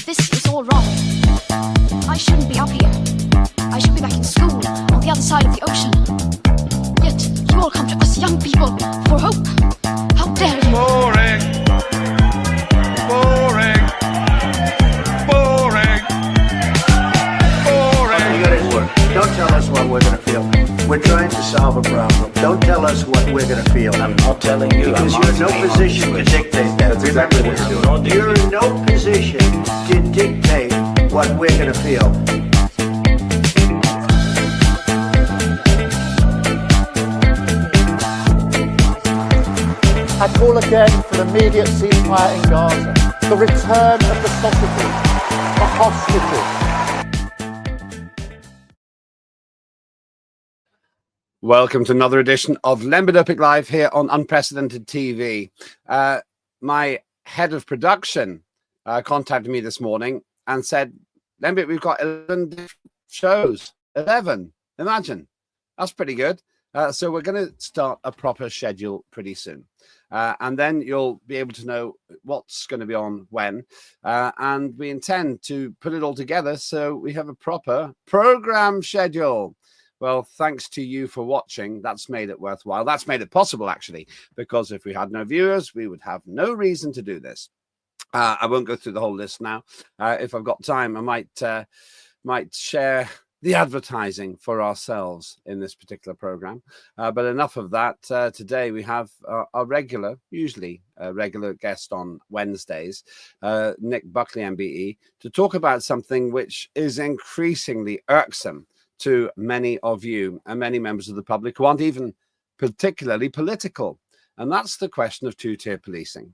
This is all wrong. I shouldn't be up here. I should be back in school on the other side of the ocean. Yet you all come to us young people for hope. How dare you? Boring. Boring. Boring. Boring. You got it work. Don't tell us what we're going to feel. We're trying to solve a problem. Don't tell us what we're going to feel. I'm not telling you. Because you're in no position to dictate that. That's exactly what we're doing. You're in no position to dictate what we're going to feel. I call again for an immediate ceasefire in Gaza, the return of the sausages, the hostages. Welcome to another edition of Lembedopik Live here on Unprecedented TV. My head of production contacted me this morning and said, Lembit, we've got 11 shows. 11. Imagine. That's pretty good. So we're going to start a proper schedule pretty soon. And then you'll be able to know what's going to be on when. And we intend to put it all together so we have a proper program schedule. Well, thanks to you for watching. That's made it worthwhile. That's made it possible, actually, because if we had no viewers, we would have no reason to do this. I won't go through the whole list now. If I've got time, I might share the advertising for ourselves in this particular program. But enough of that. Today we have our regular, usually a regular guest on Wednesdays, Nick Buckley MBE, to talk about something which is increasingly irksome to many of you and many members of the public who aren't even particularly political. And that's the question of two-tier policing.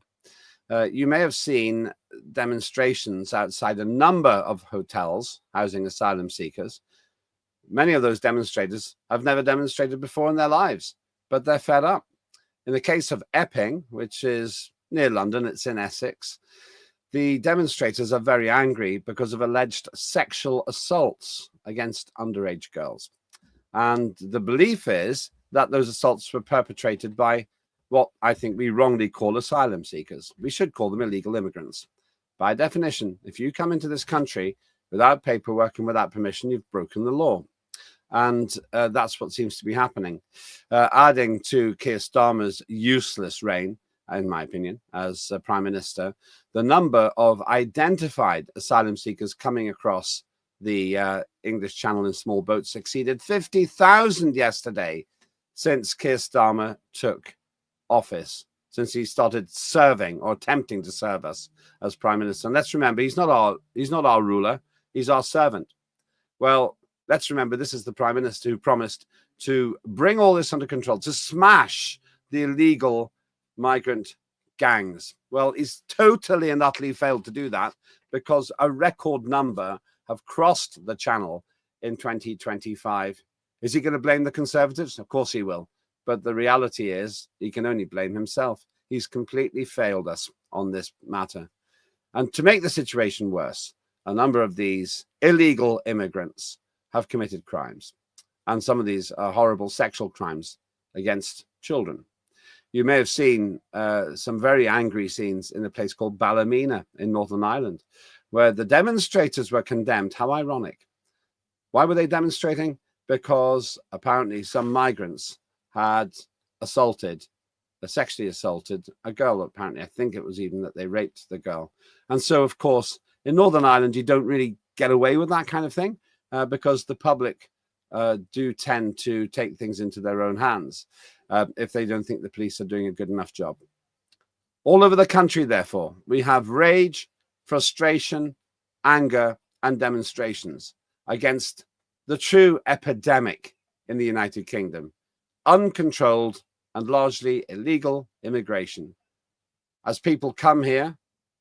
You may have seen demonstrations outside a number of hotels housing asylum seekers. Many of those demonstrators have never demonstrated before in their lives, but they're fed up. In the case of Epping, which is near London, it's in Essex, the demonstrators are very angry because of alleged sexual assaults against underage girls. And the belief is that those assaults were perpetrated by what I think we wrongly call asylum seekers. We should call them illegal immigrants. By definition, if you come into this country without paperwork and without permission, you've broken the law. And that's what seems to be happening. Adding to Keir Starmer's useless reign, in my opinion, as Prime Minister, the number of identified asylum seekers coming across the English Channel in small boats exceeded 50,000 yesterday since Keir Starmer took office, since he started serving or attempting to serve us as Prime Minister. And let's remember, he's not our ruler, he's our servant. Well, let's remember, this is the Prime Minister who promised to bring all this under control, to smash the illegal migrant gangs. Well, he's totally and utterly failed to do that because a record number have crossed the channel in 2025. Is he going to blame the Conservatives? Of course he will. But the reality is he can only blame himself. He's completely failed us on this matter. And to make the situation worse, a number of these illegal immigrants have committed crimes. And some of these are horrible sexual crimes against children. You may have seen some very angry scenes in a place called Ballymena in Northern Ireland, where the demonstrators were condemned. How ironic. Why were they demonstrating? Because apparently some migrants had sexually assaulted a girl. Apparently, I think it was even that they raped the girl. And so, of course, in Northern Ireland, you don't really get away with that kind of thing because the public do tend to take things into their own hands if they don't think the police are doing a good enough job. All over the country, therefore, we have rage, frustration, anger, and demonstrations against the true epidemic in the United Kingdom, uncontrolled and largely illegal immigration. As people come here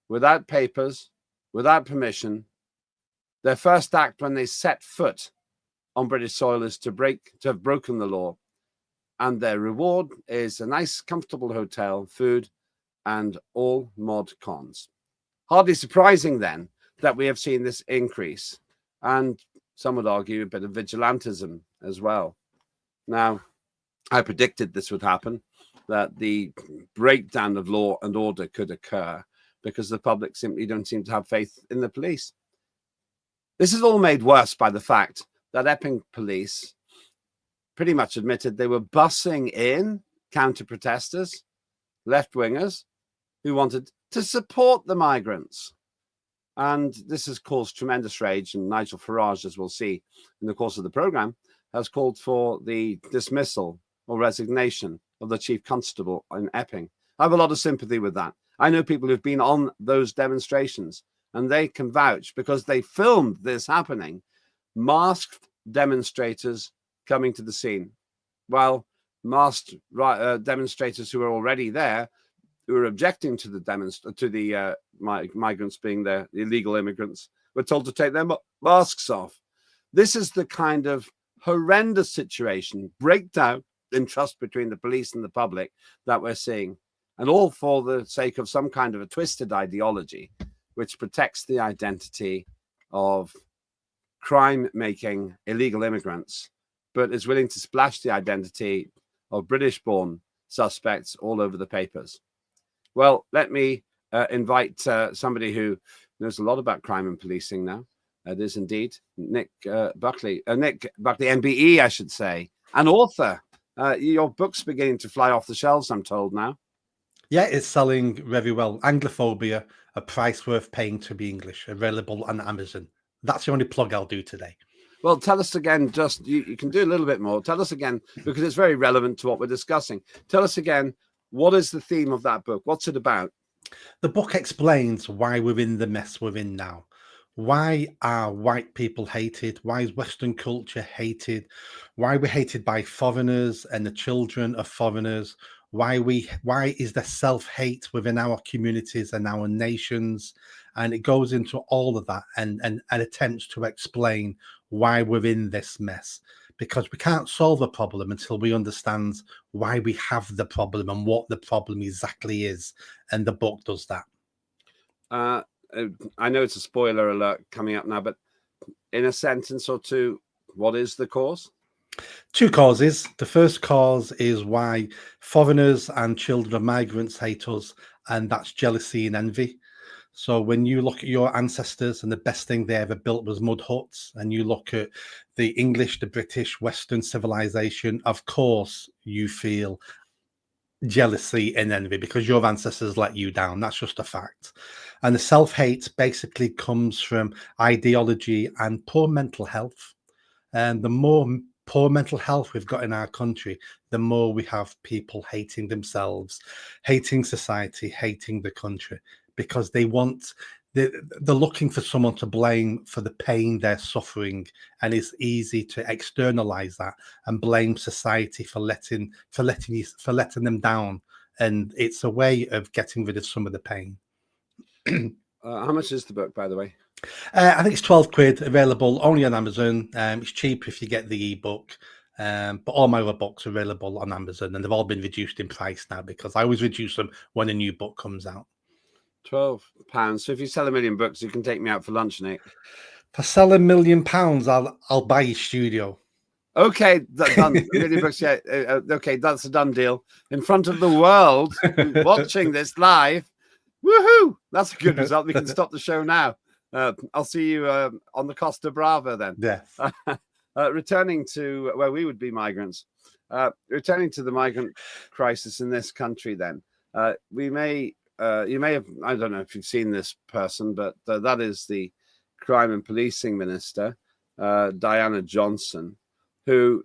without papers, without permission, their first act when they set foot on British soil is to have broken the law. And their reward is a nice, comfortable hotel, food, and all mod cons. Hardly surprising, then, that we have seen this increase. And some would argue a bit of vigilantism as well. Now, I predicted this would happen, that the breakdown of law and order could occur because the public simply don't seem to have faith in the police. This is all made worse by the fact that Epping police pretty much admitted they were bussing in counter-protesters, left-wingers, who wanted to support the migrants. And this has caused tremendous rage, and Nigel Farage, as we'll see in the course of the programme, has called for the dismissal or resignation of the chief constable in Epping. I have a lot of sympathy with that. I know people who've been on those demonstrations, and they can vouch because they filmed this happening, masked demonstrators coming to the scene, while masked demonstrators who were already there, who were objecting to the migrants being there, the illegal immigrants, were told to take their masks off. This is the kind of horrendous situation, breakdown in trust between the police and the public that we're seeing, and all for the sake of some kind of a twisted ideology which protects the identity of crime-making illegal immigrants, but is willing to splash the identity of British-born suspects all over the papers. Well, let me invite somebody who knows a lot about crime and policing now. It is indeed Nick Buckley MBE, I should say, an author. Your book's beginning to fly off the shelves, I'm told now. Yeah, it's selling very well. Anglophobia, a price worth paying to be English, available on Amazon. That's the only plug I'll do today. Well, tell us again, just you can do a little bit more. Tell us again, because it's very relevant to what we're discussing. Tell us again, what is the theme of that book? What's it about? The book explains why we're in the mess we're in now. Why are white people hated? Why is Western culture hated? Why we're hated by foreigners and the children of foreigners? Why is there self-hate within our communities and our nations? And it goes into all of that and attempts to explain why we're in this mess, because we can't solve a problem until we understand why we have the problem and what the problem exactly is. And the book does that. I know it's a spoiler alert coming up now, but in a sentence or two, what is the cause? Two causes. The first cause is why foreigners and children of migrants hate us, and that's jealousy and envy. So when you look at your ancestors and the best thing they ever built was mud huts, and you look at the English, the British, Western civilization, of course you feel jealousy and envy because your ancestors let you down. That's just a fact. And the self-hate basically comes from ideology and poor mental health. And the more poor mental health we've got in our country, the more we have people hating themselves, hating society, hating the country, because they're looking for someone to blame for the pain they're suffering. And it's easy to externalize that and blame society for letting them down. And it's a way of getting rid of some of the pain. How much is the book, by the way? I think it's 12 quid, available only on Amazon. It's cheap if you get the ebook, but all my other books are available on Amazon, and they've all been reduced in price now because I always reduce them when a new book comes out. £12. So if you sell 1 million books, you can take me out for lunch, Nick. If I sell £1 million, I'll buy your studio. Okay, done. 1 million books, yeah. Okay, that's a done deal. In front of the world, watching this live. Woohoo! That's a good result. We can stop the show now. I'll see you on the Costa Brava then. Yes. Returning to where we would be migrants, returning to the migrant crisis in this country then, you may have, I don't know if you've seen this person, but that is the Crime and Policing Minister, Diana Johnson, who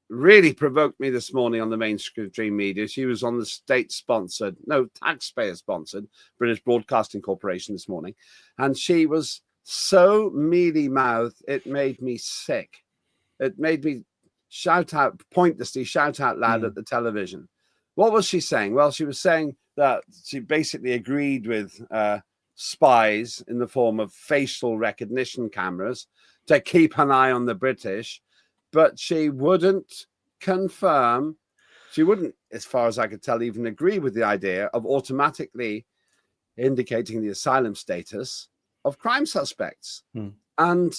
really provoked me this morning on the mainstream media. She was on the taxpayer-sponsored British Broadcasting Corporation this morning, and she was so mealy-mouthed, it made me sick. It made me pointlessly shout out loud at the television. What was she saying? Well, she was saying that she basically agreed with spies in the form of facial recognition cameras to keep an eye on the British, but she wouldn't confirm, she wouldn't, as far as I could tell, even agree with the idea of automatically indicating the asylum status of crime suspects. And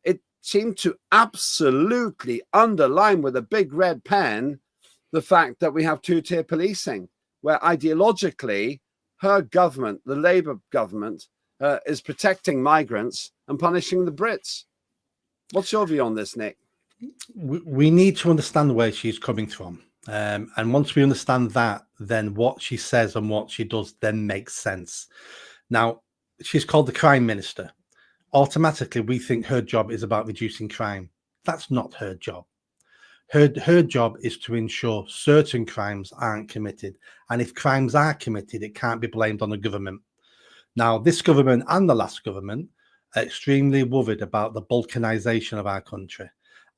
it seemed to absolutely underline with a big red pen the fact that we have two-tier policing, where ideologically her government, the Labour government, is protecting migrants and punishing the Brits. What's your view on this, Nick? We need to understand where she's coming from. And once we understand that, then what she says and what she does then makes sense. Now, she's called the crime minister. Automatically, we think her job is about reducing crime. That's not her job. Her job is to ensure certain crimes aren't committed. And if crimes are committed, it can't be blamed on the government. Now, this government and the last government are extremely worried about the balkanization of our country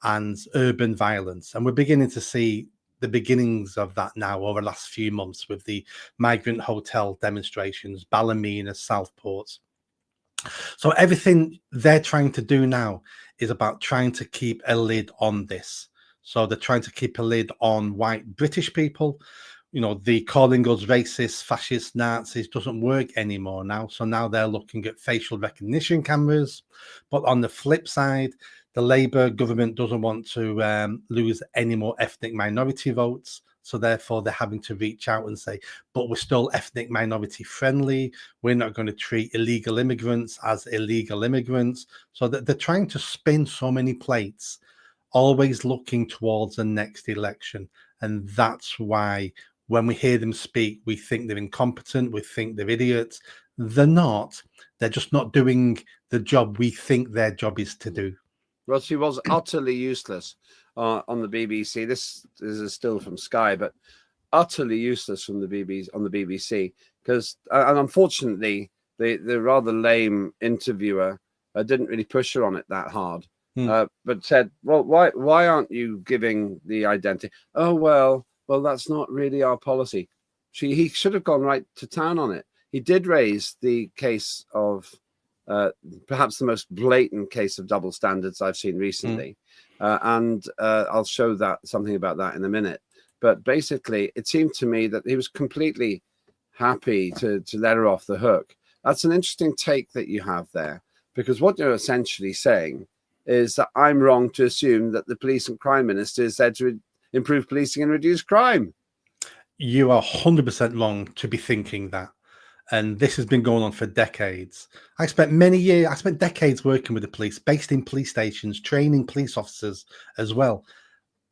and urban violence. And we're beginning to see the beginnings of that now over the last few months with the migrant hotel demonstrations, Ballymena, Southport. So everything they're trying to do now is about trying to keep a lid on this. So they're trying to keep a lid on white British people. You know, the calling us racist, fascist, Nazis doesn't work anymore now. So now they're looking at facial recognition cameras. But on the flip side, the Labour government doesn't want to lose any more ethnic minority votes. So therefore, they're having to reach out and say, but we're still ethnic minority friendly. We're not going to treat illegal immigrants as illegal immigrants. So that they're trying to spin so many plates, always looking towards the next election. And that's why when we hear them speak, we think they're incompetent. We think they're idiots. They're not. They're just not doing the job we think their job is to do. Well, she was utterly useless on the BBC. This is a still from Sky, but utterly useless from the BBC on the BBC because, and unfortunately, the rather lame interviewer didn't really push her on it that hard, but said, "Well, why aren't you giving the identity?" Oh, well, that's not really our policy. He should have gone right to town on it. He did raise the case of perhaps the most blatant case of double standards I've seen recently. And I'll show something about that in a minute. But basically, it seemed to me that he was completely happy to let her off the hook. That's an interesting take that you have there, because what you're essentially saying is that I'm wrong to assume that the police and crime minister is there to improve policing and reduce crime. You are 100% wrong to be thinking that. And this has been going on for decades. I spent decades working with the police, based in police stations, training police officers as well.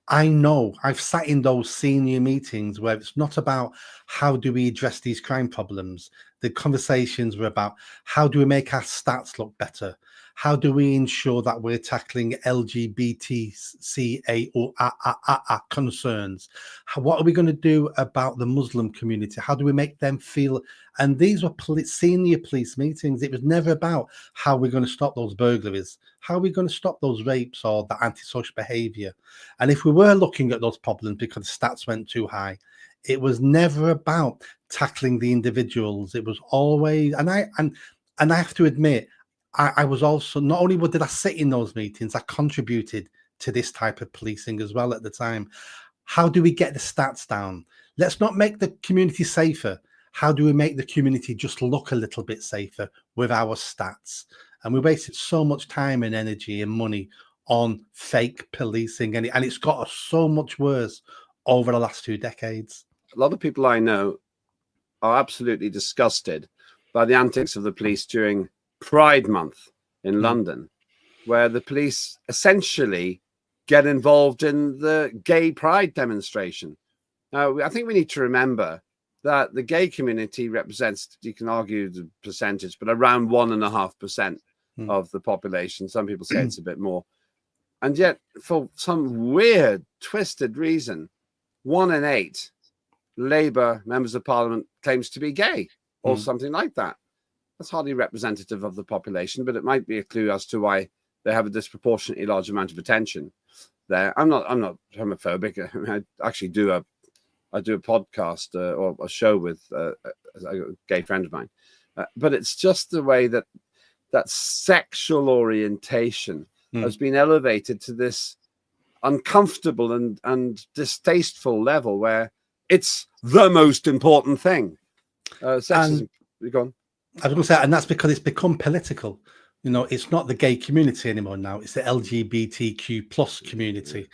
I know I've sat in those senior meetings where it's not about how do we address these crime problems. The conversations were about how do we make our stats look better? How do we ensure that we're tackling LGBTQIA concerns? What are we going to do about the Muslim community? How do we make them feel? And these were senior police meetings. It was never about how we're going to stop those burglaries, how are we going to stop those rapes or the antisocial behavior. And if we were looking at those problems because the stats went too high, it was never about tackling the individuals. It was always, and I have to admit, I was also, not only did I sit in those meetings, I contributed to this type of policing as well at the time. How do we get the stats down? Let's not make the community safer. How do we make the community just look a little bit safer with our stats? And we wasted so much time and energy and money on fake policing, and it's got us so much worse over the last 2 decades. A lot of people I know are absolutely disgusted by the antics of the police during Pride Month in London, where the police essentially get involved in the gay pride demonstration. Now, I think we need to remember that the gay community represents, you can argue the percentage, but around 1.5% of the population. Some people say it's a bit more. And yet, for some weird, twisted reason, 1 in 8 Labour members of Parliament claims to be gay or something like that. That's hardly representative of the population, but it might be a clue as to why they have a disproportionately large amount of attention there. I'm not homophobic. I mean, I actually do a podcast or a show with a gay friend of mine, but it's just the way that sexual orientation has been elevated to this uncomfortable and distasteful level where it's the most important thing. Sex is gone. I was going to say, and that's because it's become political. You know, it's not the gay community anymore now. It's the LGBTQ plus community.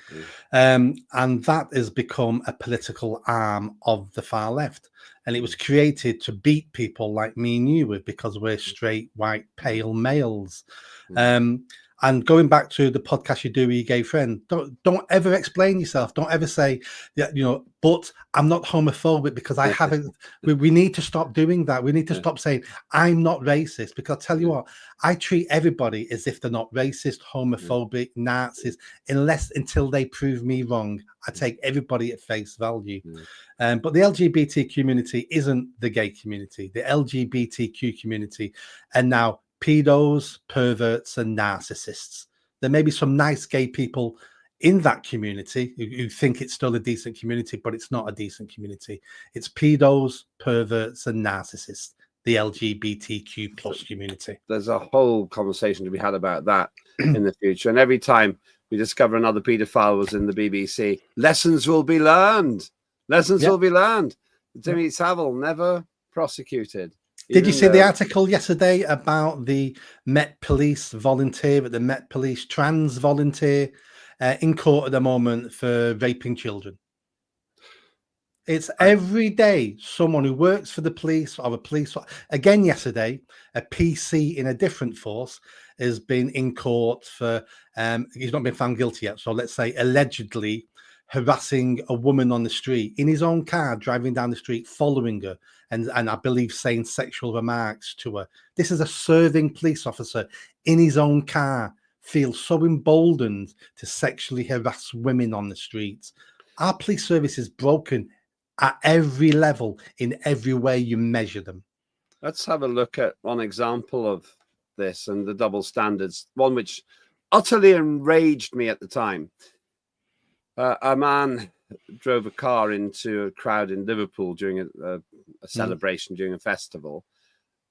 And that has become a political arm of the far left. And it was created to beat people like me and you with, because we're straight, white, pale males. And going back to the podcast you do with your gay friend, don't ever explain yourself. Don't ever say, yeah, you know, but I'm not homophobic because I haven't. We need to stop doing that. We need to stop saying I'm not racist, because I'll tell you what, I treat everybody as if they're not racist, homophobic, Nazis, until they prove me wrong. I take everybody at face value. But the LGBT community isn't the gay community. The LGBTQ community, and now pedos, perverts, and narcissists. There may be some nice gay people in that community who think it's still a decent community, but it's not a decent community. It's pedos, perverts, and narcissists, the LGBTQ plus community. There's a whole conversation to be had about that in the future. And every time we discover another paedophile was in the BBC, lessons will be learned. Lessons will be learned. Timmy Savile never prosecuted. Did you see the article yesterday about the Met Police volunteer, at the Met Police trans volunteer in court at the moment for raping children? It's every day someone who works for the police or a police. Again, yesterday, a PC in a different force has been in court for, he's not been found guilty yet. So let's say allegedly harassing a woman on the street in his own car, driving down the street, following her, and I believe saying sexual remarks to her. This is a serving police officer in his own car, feels so emboldened to sexually harass women on the streets. Our police service is broken at every level, in every way you measure them. Let's have a look at one example of this and the double standards, one which utterly enraged me at the time. A man drove a car into a crowd in Liverpool during a celebration, during a festival,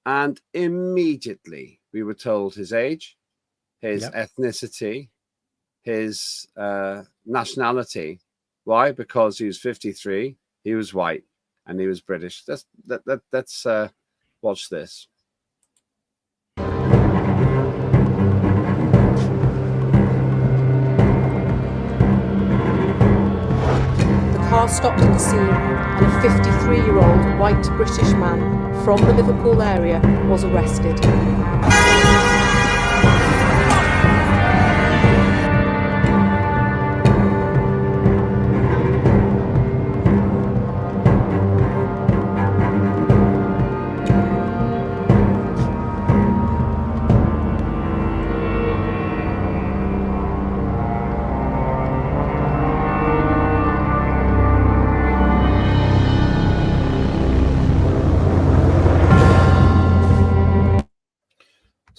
and immediately we were told his age, his ethnicity, his nationality. Why? Because he was 53, he was white, and he was British. Let's watch this. The car stopped at the scene and a 53-year-old white British man from the Liverpool area was arrested.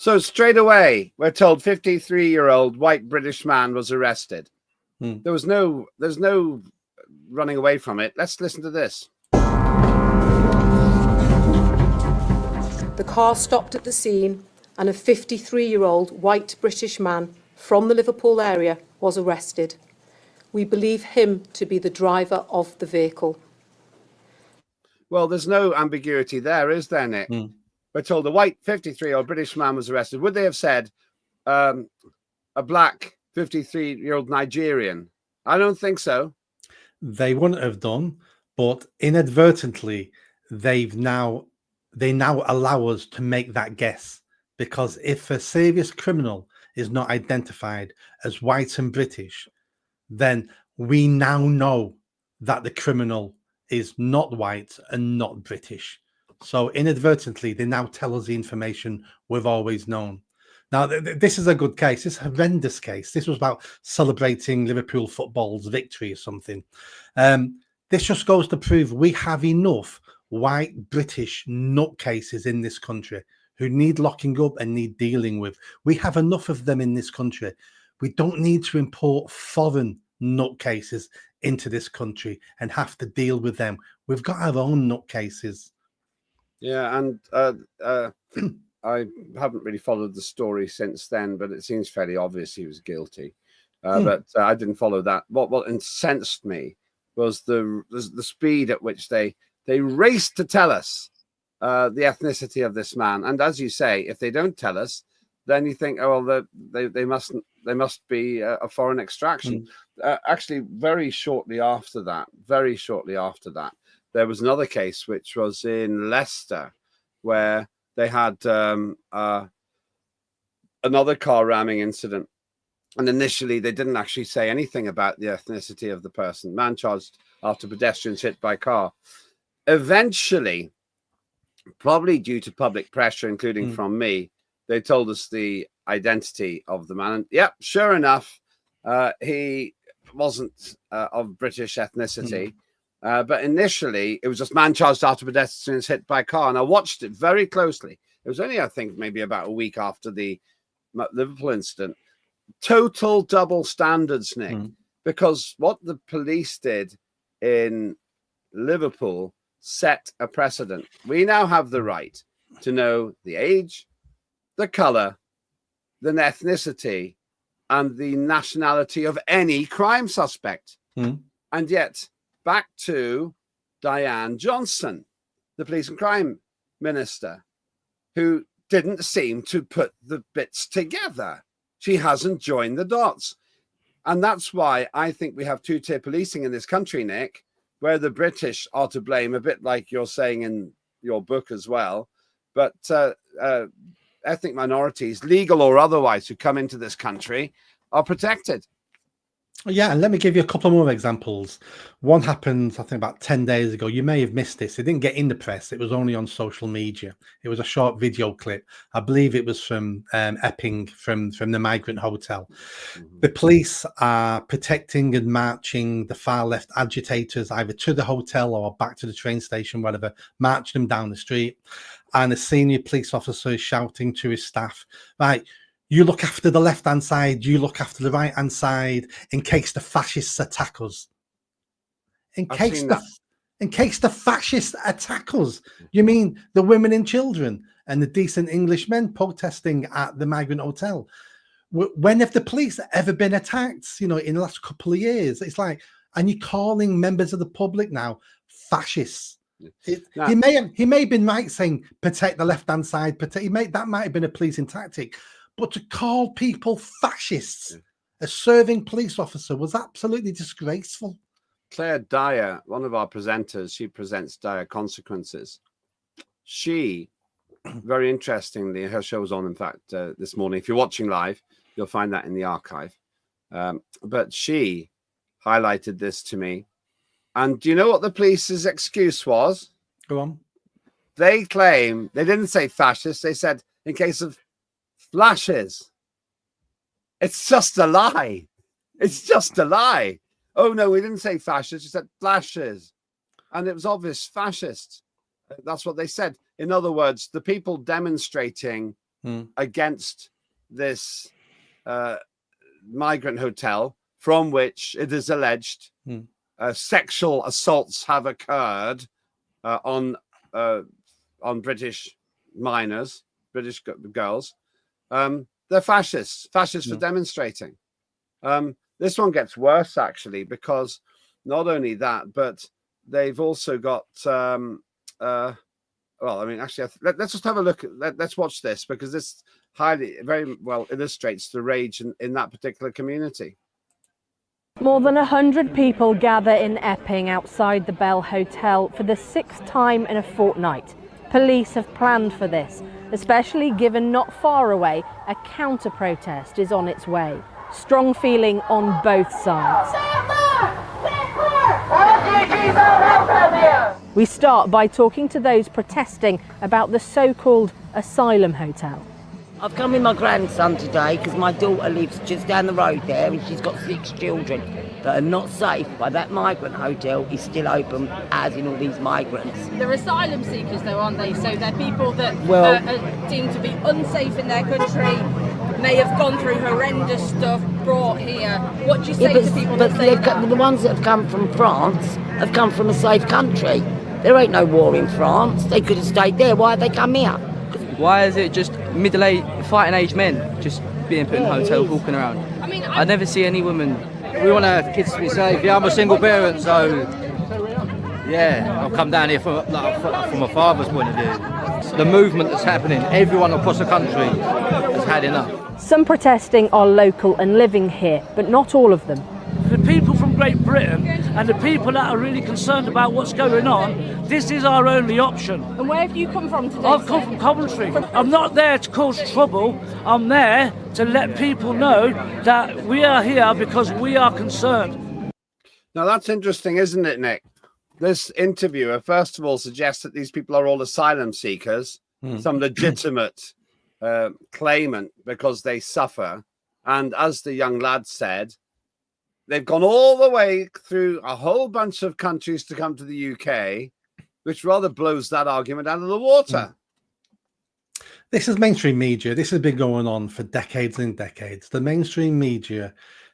So straight away, we're told 53-year-old white British man was arrested. There's no running away from it. Let's listen to this. The car stopped at the scene and a 53-year-old white British man from the Liverpool area was arrested. We believe him to be the driver of the vehicle. Well, there's no ambiguity there, is there, Nick? We're told a white 53-year-old British man was arrested. Would they have said a black 53-year-old Nigerian? I don't think so. They wouldn't have done, but inadvertently, they now allow us to make that guess, because if a serious criminal is not identified as white and British, then we now know that the criminal is not white and not British. So inadvertently, they now tell us the information we've always known. Now, this is a good case. This is a horrendous case. This was about celebrating Liverpool football's victory or something. This just goes to prove we have enough white British nutcases in this country who need locking up and need dealing with. We have enough of them in this country. We don't need to import foreign nutcases into this country and have to deal with them. We've got our own nutcases. Yeah, and I haven't really followed the story since then, but it seems fairly obvious he was guilty. But I didn't follow that. What incensed me was the speed at which they raced to tell us the ethnicity of this man. And as you say, if they don't tell us, then you think, oh well, they must be a foreign extraction. Actually, very shortly after that, there was another case which was in Leicester, where they had another car ramming incident, and initially they didn't actually say anything about the ethnicity of the person. Man charged after pedestrians hit by car. Eventually, probably due to public pressure, including from me, they told us the identity of the man. And yep, sure enough, he wasn't of British ethnicity. But initially, it was just man charged after pedestrians hit by car. And I watched it very closely. It was only, I think, maybe about a week after the Liverpool incident. Total double standards, Nick, because what the police did in Liverpool set a precedent. We now have the right to know the age, the colour, the ethnicity, and the nationality of any crime suspect. And yet, back to Diane Johnson, the police and crime minister, who didn't seem to put the bits together. She hasn't joined the dots. And that's why I think we have two-tier policing in this country, Nick, where the British are to blame, a bit like you're saying in your book as well. But ethnic minorities, legal or otherwise, who come into this country are protected. Yeah, and let me give you a couple more examples. One happened, I think, about 10 days ago. You may have missed this. It didn't get in the press. It was only on social media. It was a short video clip. I believe it was from Epping, from the migrant hotel. The police are protecting and marching the far left agitators either to the hotel or back to the train station, whatever, marching them down the street. And a senior police officer is shouting to his staff, right, you look after the left-hand side, you look after the right-hand side in case the fascists attack us. In case the fascists attack us. You mean the women and children and the decent English men protesting at the migrant hotel? When have the police ever been attacked, in the last couple of years? It's like, and you're calling members of the public now fascists. He may have been right saying protect the left-hand side, that might have been a policing tactic. But to call people fascists, a serving police officer, was absolutely disgraceful. Claire Dyer, one of our presenters, she presents Dire Consequences. She, very interestingly, her show was on, in fact, this morning. If you're watching live, you'll find that in the archive. But she highlighted this to me. And do you know what the police's excuse was? Go on. They claim, they didn't say fascist, they said in case of flashes. It's just a lie. It's just a lie. Oh no, we didn't say fascist, we said flashes. And it was obvious fascists. That's what they said. In other words, the people demonstrating against this migrant hotel, from which it is alleged sexual assaults have occurred on British minors, British girls. They're fascists for demonstrating. This one gets worse, actually, because not only that, but they've also got, well, I mean, actually, let's just have a look. Let's watch this, because this very well illustrates the rage in that particular community. More than 100 people gather in Epping outside the Bell Hotel for the 6th time in a fortnight. Police have planned for this, especially given not far away a counter-protest is on its way. Strong feeling on both sides. We start by talking to those protesting about the so-called asylum hotel. I've come with my grandson today because my daughter lives just down the road there and she's got 6 children that are not safe, but that migrant hotel is still open, as in all these migrants. They're asylum seekers though, aren't they? So they're people that are deemed to be unsafe in their country, may have gone through horrendous stuff, brought here. What do you say to people that say that? The ones that have come from France have come from a safe country. There ain't no war in France. They could have stayed there. Why have they come here? Why is it just middle-aged, fighting-age men just being put in hotels, walking around? I mean, I never see any women. We want our kids to be safe. Yeah, I'm a single parent, so yeah, I've come down here from a father's point of view. The movement that's happening, everyone across the country has had enough. Some protesting are local and living here, but not all of them. The people from Great Britain and the people that are really concerned about what's going on, this is our only option. And where have you come from today? I've come from Coventry. I'm not there to cause trouble. I'm there to let people know that we are here because we are concerned. Now that's interesting, isn't it, Nick? This interviewer, first of all, suggests that these people are all asylum seekers, some legitimate claimant because they suffer. And as the young lad said, they've gone all the way through a whole bunch of countries to come to the UK, which rather blows that argument out of the water. This is mainstream media. This has been going on for decades and decades. The mainstream media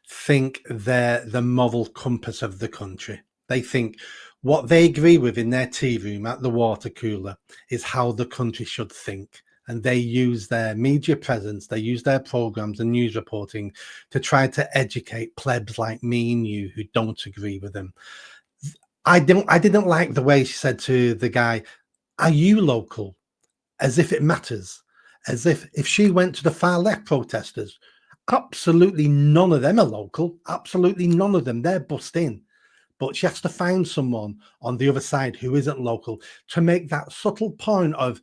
think they're the moral compass of the country. They think what they agree with in their tea room at the water cooler is how the country should think. And they use their media presence, they use their programs and news reporting to try to educate plebs like me and you who don't agree with them. I didn't like the way she said to the guy, "Are you local?" As if it matters. As if she went to the far left protesters, absolutely none of them are local. Absolutely none of them. They're bussed in. But she has to find someone on the other side who isn't local to make that subtle point of,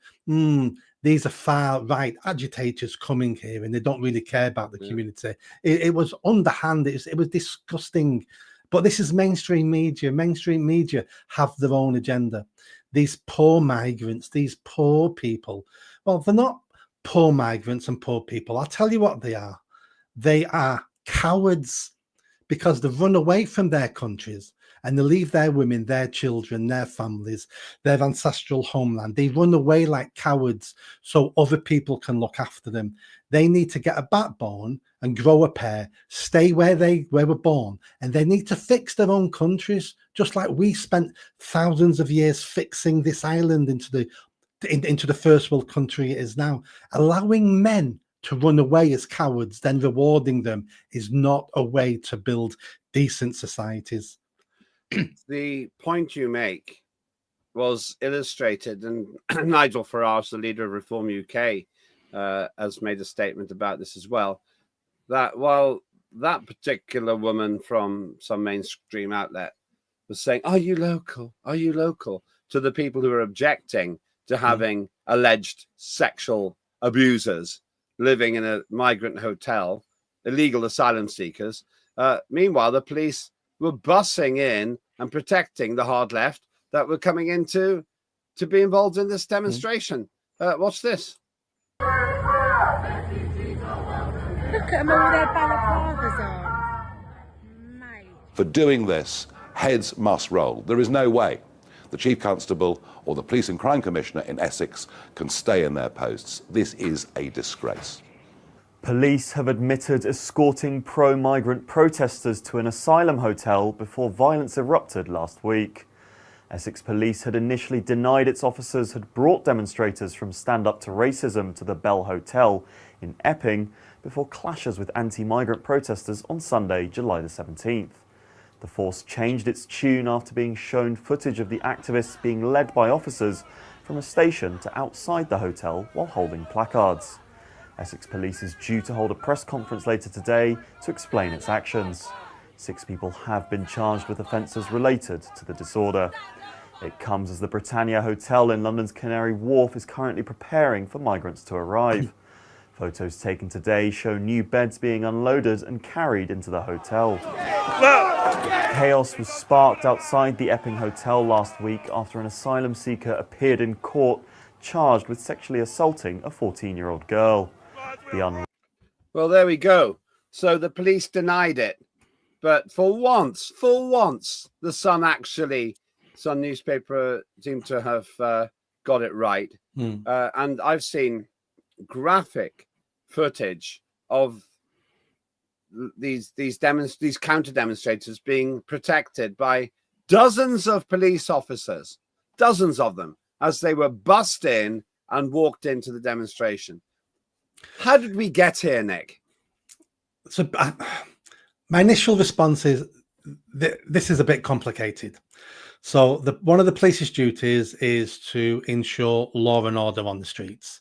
these are far right agitators coming here and they don't really care about the community. It was underhand. It was disgusting. But this is mainstream media. Mainstream media have their own agenda. These poor migrants, these poor people. Well, they're not poor migrants and poor people. I'll tell you what they are. They are cowards because they've run away from their countries and they leave their women, their children, their families, their ancestral homeland. They run away like cowards so other people can look after them. They need to get a backbone and grow a pair, stay where they were born, and they need to fix their own countries, just like we spent thousands of years fixing this island into the first world country it is now. Allowing men to run away as cowards, then rewarding them, is not a way to build decent societies. The point you make was illustrated, and Nigel Farage, the leader of Reform UK, has made a statement about this as well, that while that particular woman from some mainstream outlet was saying, "Are you local? Are you local?" to the people who are objecting to having alleged sexual abusers living in a migrant hotel, illegal asylum seekers. Meanwhile, the police were bussing in and protecting the hard left that were coming in to be involved in this demonstration. Watch this. Look at them, all their balaclavas on. Mate. For doing this, heads must roll. There is no way the Chief Constable or the Police and Crime Commissioner in Essex can stay in their posts. This is a disgrace. Police have admitted escorting pro-migrant protesters to an asylum hotel before violence erupted last week. Essex Police had initially denied its officers had brought demonstrators from Stand Up to Racism to the Bell Hotel in Epping before clashes with anti-migrant protesters on Sunday, July the 17th. The force changed its tune after being shown footage of the activists being led by officers from a station to outside the hotel while holding placards. Essex Police is due to hold a press conference later today to explain its actions. 6 people have been charged with offences related to the disorder. It comes as the Britannia Hotel in London's Canary Wharf is currently preparing for migrants to arrive. Photos taken today show new beds being unloaded and carried into the hotel. Chaos was sparked outside the Epping Hotel last week after an asylum seeker appeared in court charged with sexually assaulting a 14-year-old girl. Well, there we go. So the police denied it. But for once, the Sun newspaper seemed to have got it right. And I've seen graphic footage of these counter demonstrators being protected by dozens of police officers, dozens of them, as they were bussed in and walked into the demonstration. How did we get here, Nick? So my initial response is this is a bit complicated. So one of the police's duties is to ensure law and order on the streets.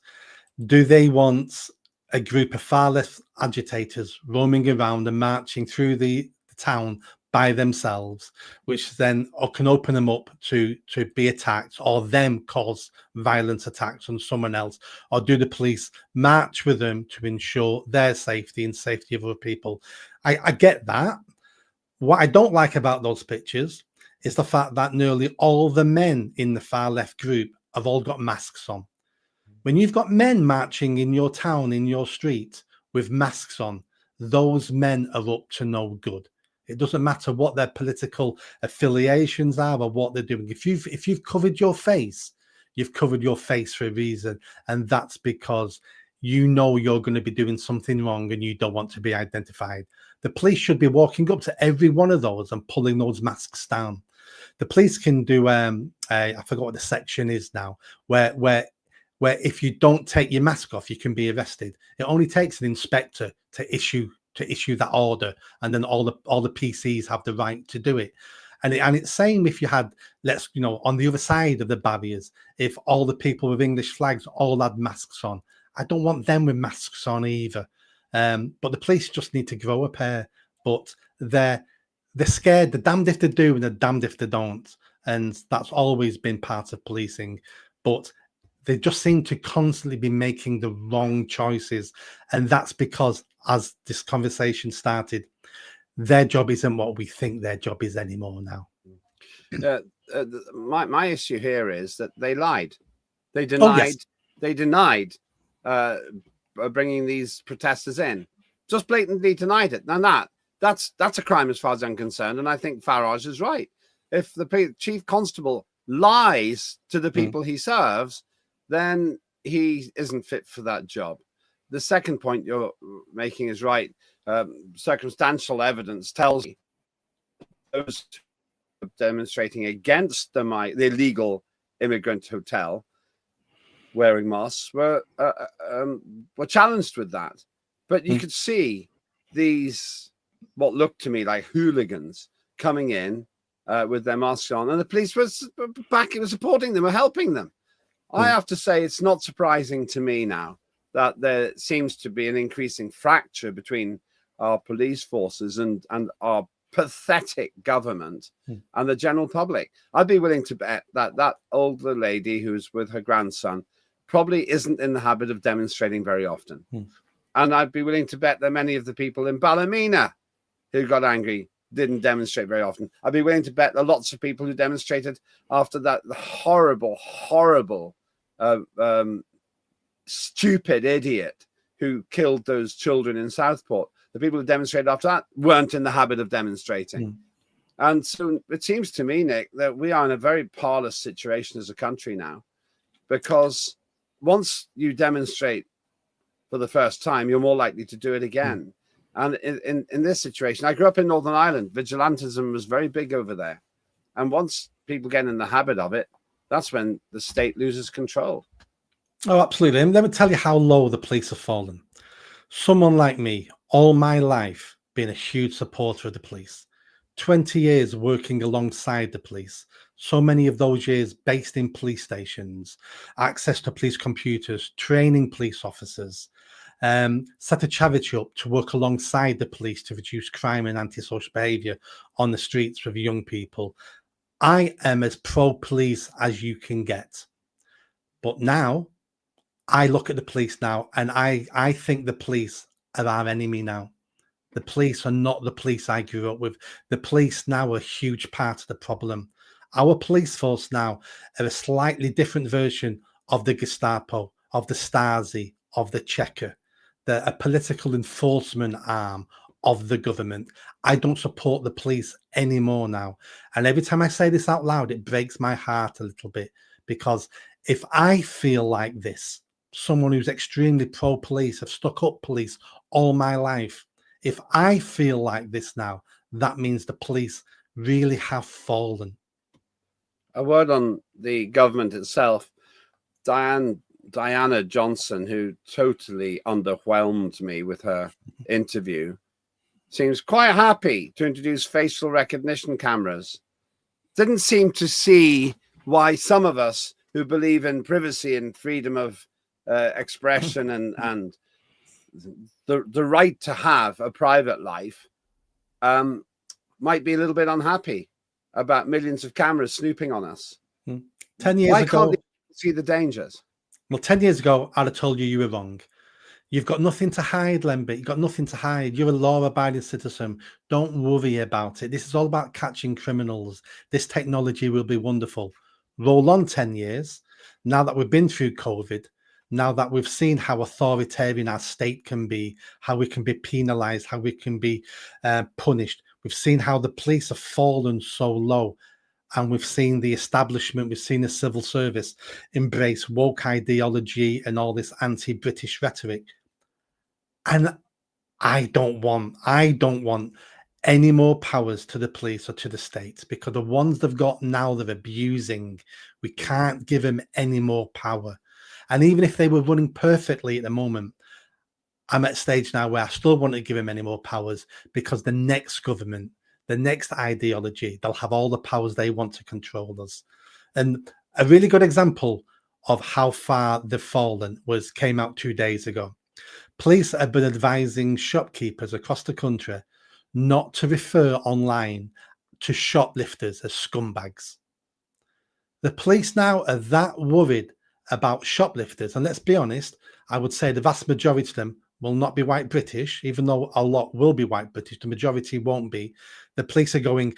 Do they want a group of far left agitators roaming around and marching through the town by themselves, which then can open them up to be attacked, or them cause violent attacks on someone else, or do the police march with them to ensure their safety and safety of other people? I get that. What I don't like about those pictures is the fact that nearly all the men in the far left group have all got masks on. When you've got men marching in your town, in your street with masks on, those men are up to no good. It doesn't matter what their political affiliations are or what they're doing. If you've covered your face, you've covered your face for a reason, and that's because you know you're going to be doing something wrong and you don't want to be identified. The police should be walking up to every one of those and pulling those masks down. The police can do I forgot what the section is now, where if you don't take your mask off, you can be arrested. It only takes an inspector to issue that order, and then all the PCs have the right to do it. And it's same if you had, on the other side of the barriers, if all the people with English flags all had masks on. I don't want them with masks on either. But the police just need to grow up here. But they're scared. They're damned if they do and they're damned if they don't. And that's always been part of policing. But they just seem to constantly be making the wrong choices. And that's because, as this conversation started, their job isn't what we think their job is anymore now. My issue here is that they lied. They denied. Oh, yes. They denied bringing these protesters in. Just blatantly denied it. Now that's a crime as far as I'm concerned. And I think Farage is right. If the chief constable lies to the people he serves, then he isn't fit for that job. The second point you're making is right. Circumstantial evidence tells me those demonstrating against the illegal immigrant hotel wearing masks were challenged with that. But you could see these, what looked to me like hooligans, coming in with their masks on, and the police was supporting them, were helping them. I have to say, it's not surprising to me now that there seems to be an increasing fracture between our police forces and our pathetic government and the general public. I'd be willing to bet that older lady who's with her grandson probably isn't in the habit of demonstrating very often. And I'd be willing to bet that many of the people in Ballymena who got angry didn't demonstrate very often. I'd be willing to bet that lots of people who demonstrated after that horrible, stupid idiot who killed those children in Southport, the people who demonstrated after that weren't in the habit of demonstrating. And so it seems to me, Nick, that we are in a very parlous situation as a country now, because once you demonstrate for the first time, you're more likely to do it again. And in this situation, I grew up in Northern Ireland. Vigilantism was very big over there. And once people get in the habit of it, that's when the state loses control. Oh, absolutely. And let me tell you how low the police have fallen. Someone like me, all my life, been a huge supporter of the police. 20 years working alongside the police. So many of those years based in police stations, access to police computers, training police officers, set a charity up to work alongside the police to reduce crime and antisocial behaviour on the streets with young people. I am as pro-police as you can get. But now, I look at the police now, and I think the police are our enemy now. The police are not the police I grew up with. The police now are a huge part of the problem. Our police force now are a slightly different version of the Gestapo, of the Stasi, of the Cheka. They're a political enforcement arm of the government. I don't support the police anymore now. And every time I say this out loud, it breaks my heart a little bit, because if I feel like this, someone who's extremely pro-police, have stuck up police all my life, if I feel like this now, that means the police really have fallen. A word on the government itself. Diana Johnson, who totally underwhelmed me with her interview, seems quite happy to introduce facial recognition cameras. Didn't seem to see why some of us who believe in privacy and freedom of expression and the right to have a private life might be a little bit unhappy about millions of cameras snooping on us. 10 years Why ago, can't they see the dangers? well, 10 years ago, I'd have told you were wrong. You've got nothing to hide, Lembit. You've got nothing to hide. You're a law-abiding citizen. Don't worry about it. This is all about catching criminals. This technology will be wonderful. Roll on 10 years. Now that we've been through COVID, now that we've seen how authoritarian our state can be, how we can be penalized, how we can be punished. We've seen how the police have fallen so low. And we've seen the establishment, we've seen the civil service embrace woke ideology and all this anti-British rhetoric. And I don't want any more powers to the police or to the states, because the ones they've got now they're abusing. We can't give them any more power. And even if they were running perfectly at the moment, I'm at a stage now where I still want to give them any more powers, because the next government, the next ideology, they'll have all the powers they want to control us. And a really good example of how far they've fallen came out 2 days ago. Police have been advising shopkeepers across the country not to refer online to shoplifters as scumbags. The police now are that worried about shoplifters, and let's be honest, I would say the vast majority of them will not be white British, even though a lot will be white British, the majority won't be. The police are going,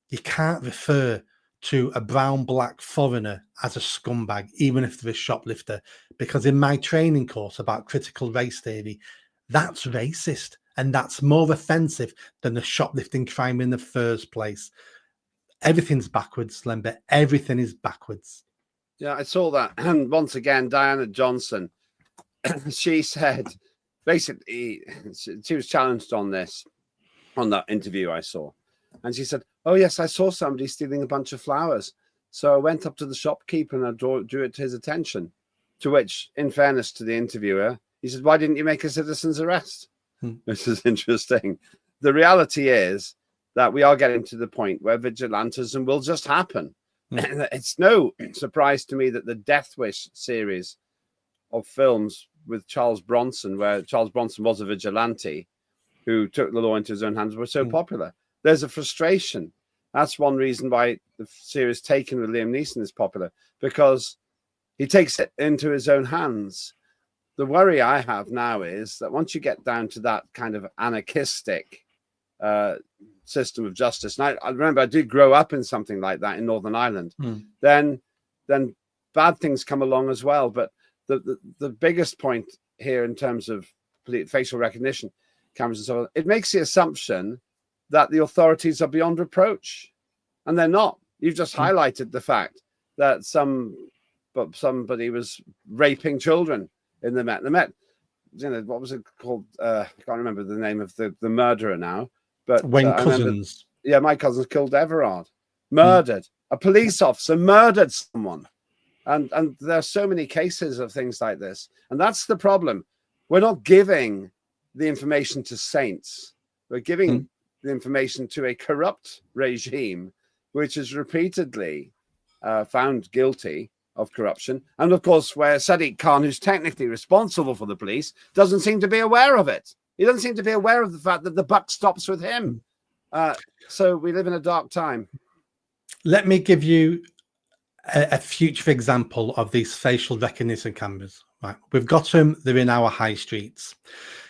you can't refer to a brown, black foreigner as a scumbag, even if they're a shoplifter, because in my training course about critical race theory, that's racist, and that's more offensive than the shoplifting crime in the first place. Everything's backwards, Lembit. Everything is backwards. Yeah, I saw that. And once again, Diana Johnson, she said, basically, she was challenged on this, on that interview I saw. And she said, oh, yes, I saw somebody stealing a bunch of flowers. So I went up to the shopkeeper and I drew it to his attention. To which, in fairness to the interviewer, he said, why didn't you make a citizen's arrest? This is interesting. The reality is that we are getting to the point where vigilantism will just happen. It's no surprise to me that the Death Wish series of films with Charles Bronson, where Charles Bronson was a vigilante who took the law into his own hands, were so popular. There's a frustration. That's one reason why the series Taken with Liam Neeson is popular, because he takes it into his own hands. The worry I have now is that once you get down to that kind of anarchistic system of justice, and I remember I did grow up in something like that in Northern Ireland, then bad things come along as well. But the biggest point here in terms of facial recognition cameras and so on, it makes the assumption that the authorities are beyond reproach, and they're not. You've just highlighted the fact that somebody was raping children in the Met. The Met, you know, what was it called? I can't remember the name of the murderer now. But Wayne Couzens. Yeah, my cousins killed Everard. Murdered. A police officer murdered someone. And there are so many cases of things like this. And that's the problem. We're not giving the information to saints. We're giving the information to a corrupt regime, which is repeatedly found guilty of corruption. And of course, where Sadiq Khan, who's technically responsible for the police, doesn't seem to be aware of it. He doesn't seem to be aware of the fact that the buck stops with him. So we live in a dark time. Let me give you a future example of these facial recognition cameras. Right, we've got them. They're in our high streets.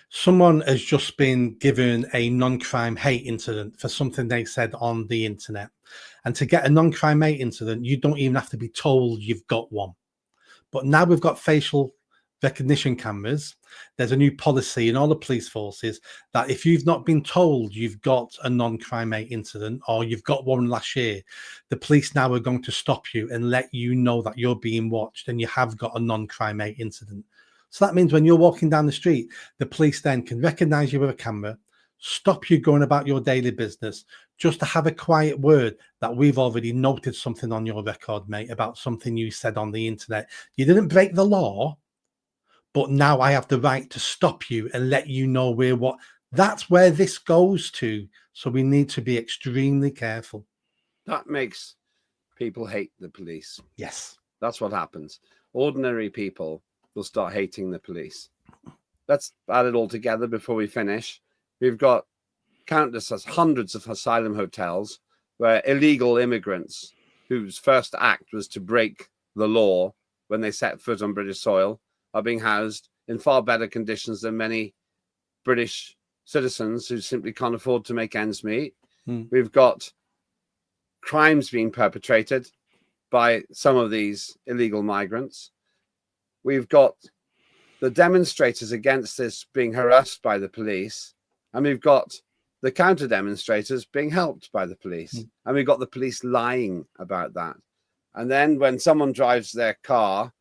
Someone has just been given a non-crime hate incident for something they said on the internet. And to get a non-crime hate incident, you don't even have to be told you've got one. But now we've got facial recognition cameras. There's a new policy in all the police forces that if you've not been told you've got a non-crime hate incident, or you've got one last year, the police now are going to stop you and let you know that you're being watched and you have got a non-crime hate incident. So that means when you're walking down the street, the police then can recognize you with a camera, stop you going about your daily business, just to have a quiet word that we've already noted something on your record, mate, about something you said on the internet. You didn't break the law, but now I have the right to stop you and let you know what. That's where this goes to. So we need to be extremely careful. That makes people hate the police. Yes. That's what happens. Ordinary people will start hating the police. let's add it all together before we finish. We've got hundreds of asylum hotels where illegal immigrants whose first act was to break the law when they set foot on British soil are being housed in far better conditions than many British citizens who simply can't afford to make ends meet. We've got crimes being perpetrated by some of these illegal migrants. We've got the demonstrators against this being harassed by the police, and we've got the counter demonstrators being helped by the police, and we've got the police lying about that. And then when someone drives their car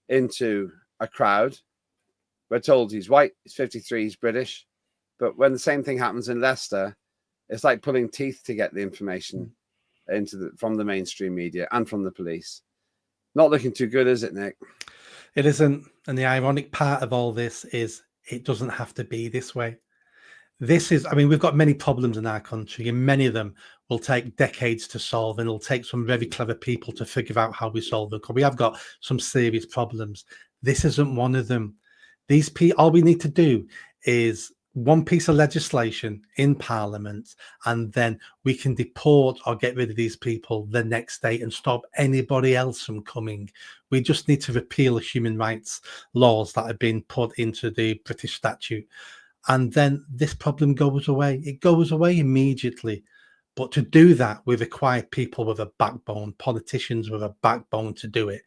into a crowd, we're told he's white, he's 53, he's British. But when the same thing happens in Leicester, it's like pulling teeth to get the information from the mainstream media and from the police. Not looking too good, is it, Nick? It isn't. And the ironic part of all this is it doesn't have to be this way. This is, I mean, we've got many problems in our country, and many of them will take decades to solve, and it'll take some very clever people to figure out how we solve them. Because we have got some serious problems. This isn't one of them. All we need to do is one piece of legislation in Parliament, and then we can deport or get rid of these people the next day and stop anybody else from coming. We just need to repeal the human rights laws that have been put into the British statute. And then this problem goes away. It goes away immediately. But to do that, we require people with a backbone, politicians with a backbone to do it.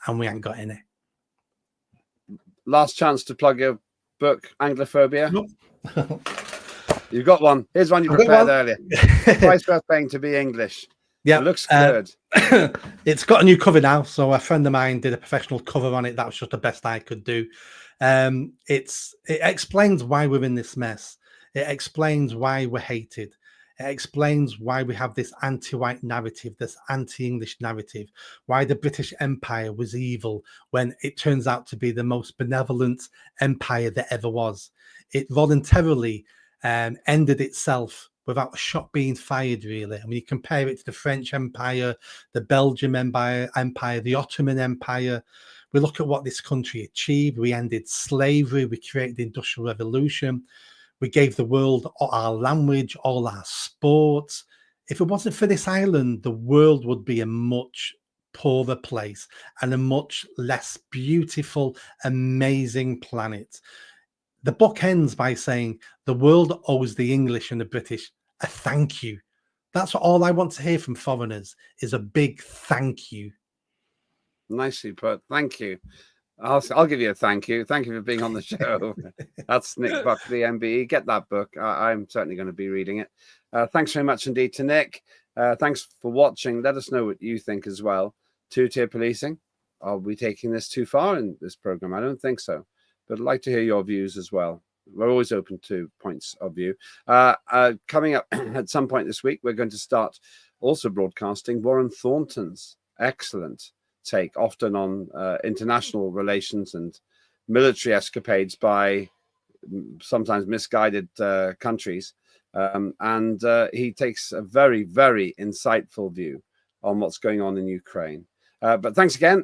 And we ain't got any. Last chance to plug your book, Anglophobia. Nope. You've got one. Here's one you prepared earlier. Price worth paying to be English. Yeah, it looks good. It's got a new cover now. So a friend of mine did a professional cover on it. That was just the best I could do. It explains why we're in this mess. It explains why we're hated. It explains why we have this anti-white narrative, this anti-English narrative, why the British Empire was evil when it turns out to be the most benevolent empire that ever was. It voluntarily ended itself without a shot being fired, really. I mean, you compare it to the French Empire, the Belgian Empire, the Ottoman Empire. We look at what this country achieved. We ended slavery. We created the Industrial Revolution. We gave the world our language, all our sports. If it wasn't for this island, the world would be a much poorer place and a much less beautiful, amazing planet. The book ends by saying the world owes the English and the British a thank you. That's all I want to hear from foreigners, is a big thank you. Nicely put. Thank you. I'll give you a thank you. Thank you for being on the show. That's Nick Buckley MBE. Get that book. I'm certainly going to be reading it. Thanks very much indeed to Nick. Thanks for watching. Let us know what you think as well. Two-tier policing. Are we taking this too far in this program? I don't think so. But I'd like to hear your views as well. We're always open to points of view. Coming up at some point this week, we're going to start also broadcasting Warren Thornton's excellent take, often on international relations and military escapades by sometimes misguided countries. And he takes a very, very insightful view on what's going on in Ukraine. But thanks again.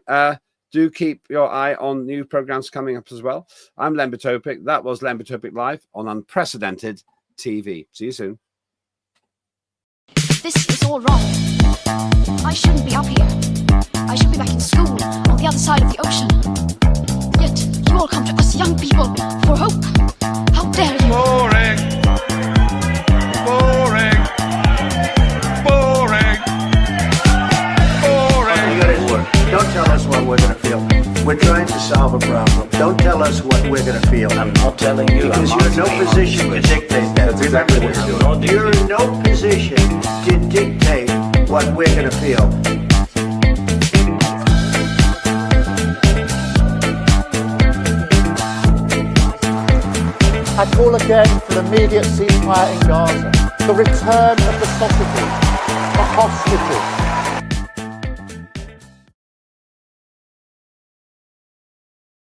Do keep your eye on new programs coming up as well. I'm Len Bitopic. That was Len Bitopic Live on Unprecedented TV. See you soon. This is all wrong. I shouldn't be up here. I should be back in school on the other side of the ocean. Yet you all come to us young people for hope. How dare you? Boring. Boring. Boring. Boring. You got it work. Don't tell us what we're going to feel. We're trying to solve a problem. Don't tell us what we're going to feel. I'm not telling you. Because you're in no position to dictate that. Remember this. You're in no position to dictate what we're going to feel. I call again for an immediate ceasefire in Gaza, the return of the sausages, the hostages,